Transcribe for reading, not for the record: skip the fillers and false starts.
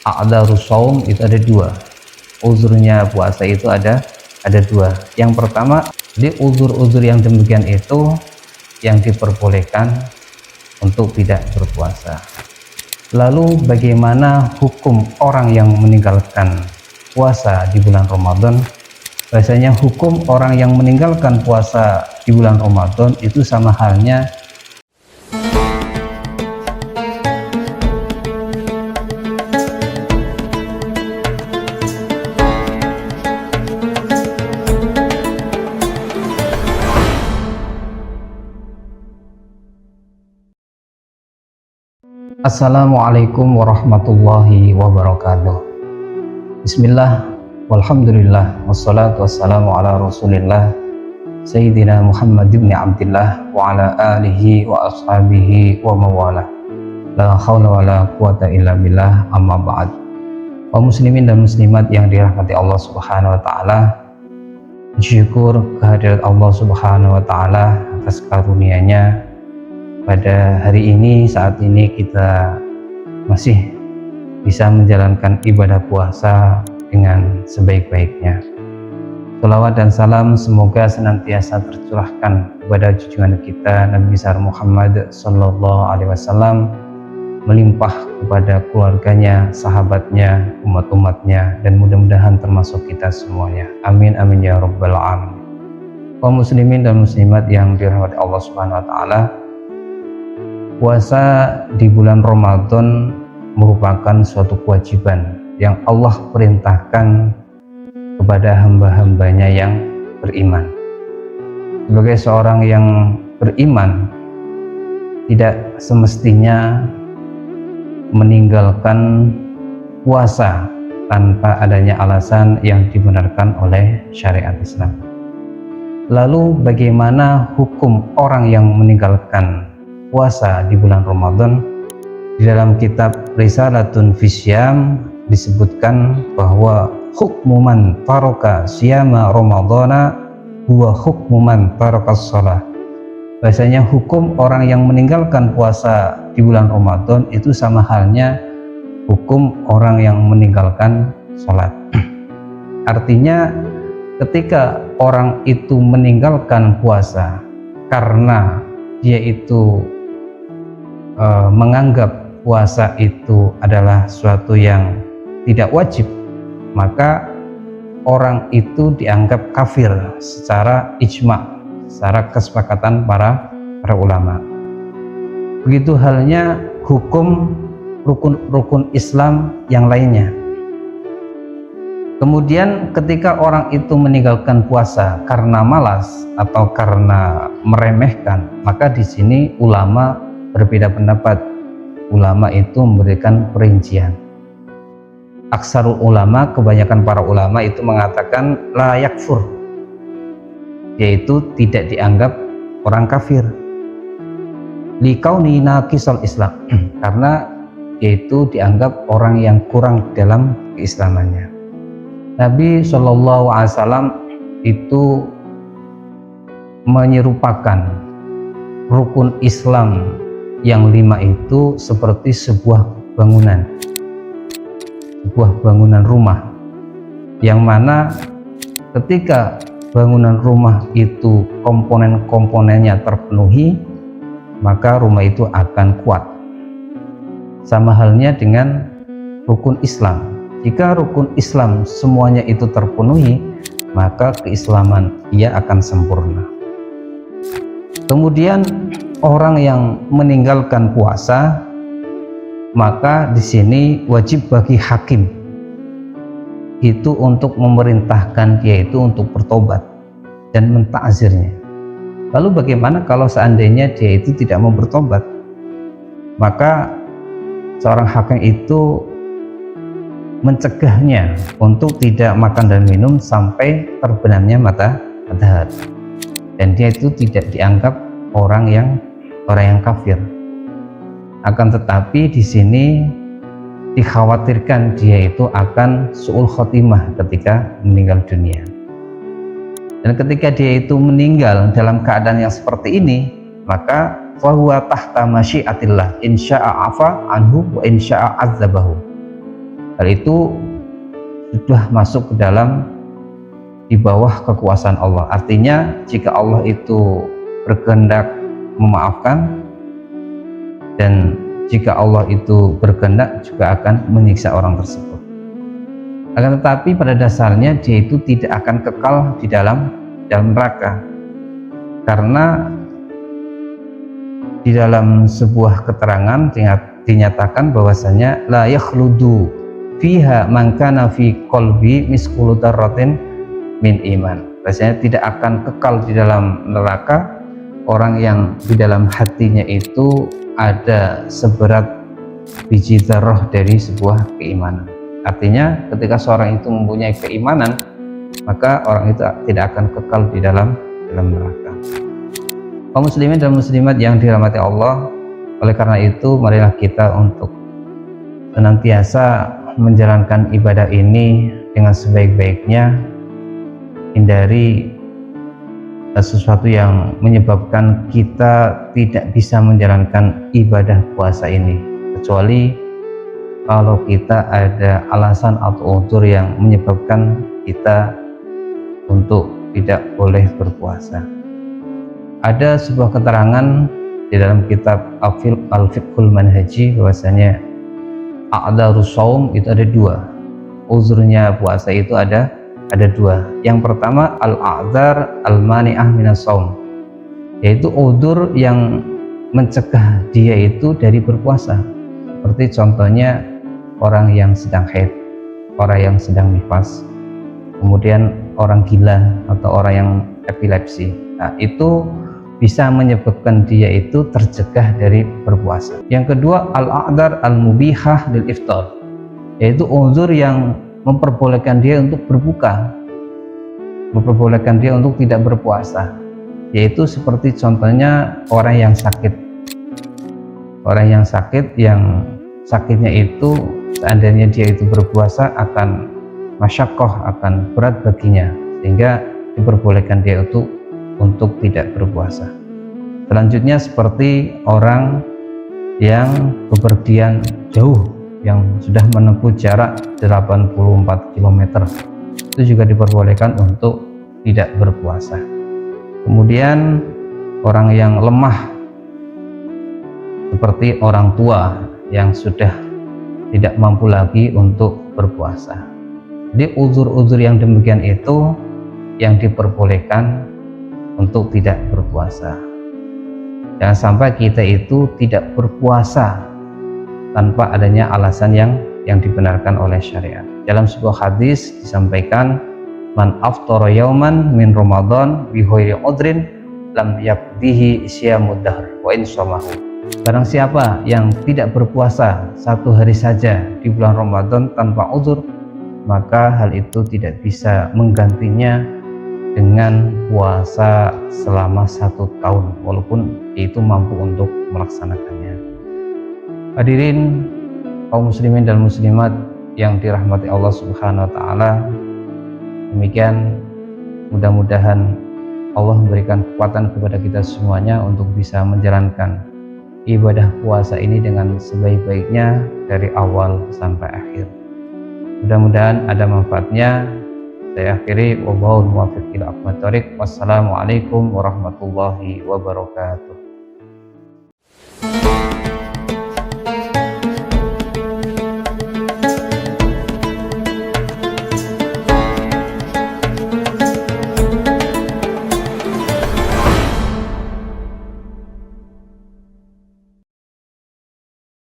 A'dzarus shaum itu ada dua. Uzurnya puasa itu ada dua. Yang pertama, di uzur-uzur yang demikian itu yang diperbolehkan untuk tidak berpuasa. Lalu bagaimana hukum orang yang meninggalkan puasa di bulan Ramadan? Biasanya hukum orang yang meninggalkan puasa di bulan Ramadan itu sama halnya Assalamualaikum warahmatullahi wabarakatuh. Bismillah, walhamdulillah, wassalatu wassalamu ala rasulillah Sayyidina Muhammad ibn Abdillah wa ala alihi wa ashabihi wa mawala. La hawla wa la quwata illa billah, amma ba'd. Kaum muslimin dan muslimat yang dirahmati Allah subhanahu wa ta'ala, bersyukur kehadirat Allah subhanahu wa ta'ala atas karunia-Nya. Pada hari ini, saat ini kita masih bisa menjalankan ibadah puasa dengan sebaik-baiknya. Shalawat dan salam semoga senantiasa tercurahkan kepada junjungan kita Nabi besar Muhammad sallallahu alaihi wasallam, melimpah kepada keluarganya, sahabatnya, umat-umatnya, dan mudah-mudahan termasuk kita semuanya. Amin amin ya rabbal alamin. Kaum muslimin dan muslimat yang dirahmati Allah subhanahu wa ta'ala, puasa di bulan Ramadan merupakan suatu kewajiban yang Allah perintahkan kepada hamba-hambanya yang beriman. Sebagai seorang yang beriman, tidak semestinya meninggalkan puasa tanpa adanya alasan yang dibenarkan oleh syariat Islam. Lalu bagaimana hukum orang yang meninggalkan puasa di bulan Ramadan? Di dalam kitab Risalatun Fisyam disebutkan bahwa hukmu man taraka siyama ramadhana huwa hukmu man tarakas shalah. Bahasanya hukum orang yang meninggalkan puasa di bulan Ramadan itu sama halnya hukum orang yang meninggalkan sholat. Artinya ketika orang itu meninggalkan puasa karena dia itu menganggap puasa itu adalah suatu yang tidak wajib, maka orang itu dianggap kafir secara ijma, secara kesepakatan para ulama. Begitu halnya hukum rukun Islam yang lainnya. Kemudian ketika orang itu meninggalkan puasa karena malas atau karena meremehkan, maka di sini ulama berbeda pendapat. Ulama itu memberikan perincian. Aksarul ulama, kebanyakan para ulama itu mengatakan la yakfur, yaitu tidak dianggap orang kafir, likauni naqisal Islam, karena yaitu dianggap orang yang kurang dalam keislamannya. Nabi Shallallahu Alaihi Wasallam itu menyerupakan rukun Islam yang 5 itu seperti sebuah bangunan rumah, yang mana ketika bangunan rumah itu komponen-komponennya terpenuhi, maka rumah itu akan kuat. Sama halnya dengan rukun Islam. Jika rukun Islam semuanya itu terpenuhi, maka keislaman ia akan sempurna. Kemudian orang yang meninggalkan puasa, maka di sini wajib bagi hakim itu untuk memerintahkan dia itu untuk bertobat dan mentakzirnya. Lalu bagaimana kalau seandainya dia itu tidak mau bertobat? Maka seorang hakim itu mencegahnya untuk tidak makan dan minum sampai terbenamnya matahari, dan dia itu tidak dianggap orang yang kafir. Akan tetapi di sini dikhawatirkan dia itu akan su'ul khotimah ketika meninggal dunia. Dan ketika dia itu meninggal dalam keadaan yang seperti ini, maka fahuwa tahta masyiatillah, insya'a afa anhu wa insya'a azzabahu. Hal itu sudah masuk ke dalam di bawah kekuasaan Allah. Artinya jika Allah itu berkehendak memaafkan, dan jika Allah itu berkehendak juga akan menyiksa orang tersebut. Akan tetapi pada dasarnya dia itu tidak akan kekal di dalam neraka, karena di dalam sebuah keterangan dinyatakan bahwasanya la yakhludu fiha man kana fi qalbi misqulu dzarratin min iman. Bahwasanya tidak akan kekal di dalam neraka orang yang di dalam hatinya itu ada seberat biji zarah dari sebuah keimanan. Artinya ketika seorang itu mempunyai keimanan, maka orang itu tidak akan kekal di dalam neraka. Kaum muslimin dan muslimat yang dirahmati Allah, oleh karena itu marilah kita untuk senantiasa menjalankan ibadah ini dengan sebaik-baiknya, hindari sesuatu yang menyebabkan kita tidak bisa menjalankan ibadah puasa ini, kecuali kalau kita ada alasan atau udzur yang menyebabkan kita untuk tidak boleh berpuasa. Ada sebuah keterangan di dalam kitab Al-Fiqhul Manhaji bahwasanya a'dzarus shaum itu ada dua. Uzurnya puasa itu ada dua. Yang pertama al-a'dzar al-mani'ah minas shaum, yaitu udzur yang mencegah dia itu dari berpuasa. Seperti contohnya orang yang sedang haid, orang yang sedang nifas, kemudian orang gila atau orang yang epilepsi. Nah, itu bisa menyebabkan dia itu tercegah dari berpuasa. Yang kedua al-a'dzar al-mubihah lil iftar, yaitu uzur yang memperbolehkan dia untuk berbuka, memperbolehkan dia untuk tidak berpuasa, yaitu seperti contohnya orang yang sakit. Orang yang sakit, yang sakitnya itu seandainya dia itu berpuasa akan masyaqqah, akan berat baginya, sehingga diperbolehkan dia untuk tidak berpuasa. Selanjutnya seperti orang yang bepergian jauh, yang sudah menempuh jarak 84 km, itu juga diperbolehkan untuk tidak berpuasa. Kemudian orang yang lemah, seperti orang tua yang sudah tidak mampu lagi untuk berpuasa. Jadi uzur-uzur yang demikian itu yang diperbolehkan untuk tidak berpuasa. Jangan sampai kita itu tidak berpuasa tanpa adanya alasan yang dibenarkan oleh syariat. Dalam sebuah hadis disampaikan, man aftara yauman min Ramadan bi ghairi udrin lam yaqdihi siyamud dahr wa in shamahu. Barang siapa yang tidak berpuasa satu hari saja di bulan Ramadan tanpa uzur, maka hal itu tidak bisa menggantinya dengan puasa selama 1 tahun, walaupun itu mampu untuk melaksanakannya. Hadirin kaum muslimin dan muslimat yang dirahmati Allah Subhanahu wa taala, demikian mudah-mudahan Allah memberikan kekuatan kepada kita semuanya untuk bisa menjalankan ibadah puasa ini dengan sebaik-baiknya dari awal sampai akhir. Mudah-mudahan ada manfaatnya. Saya akhiri, wallahul muwaffiq ila aqwamit thoriq. Wassalamualaikum warahmatullahi wabarakatuh.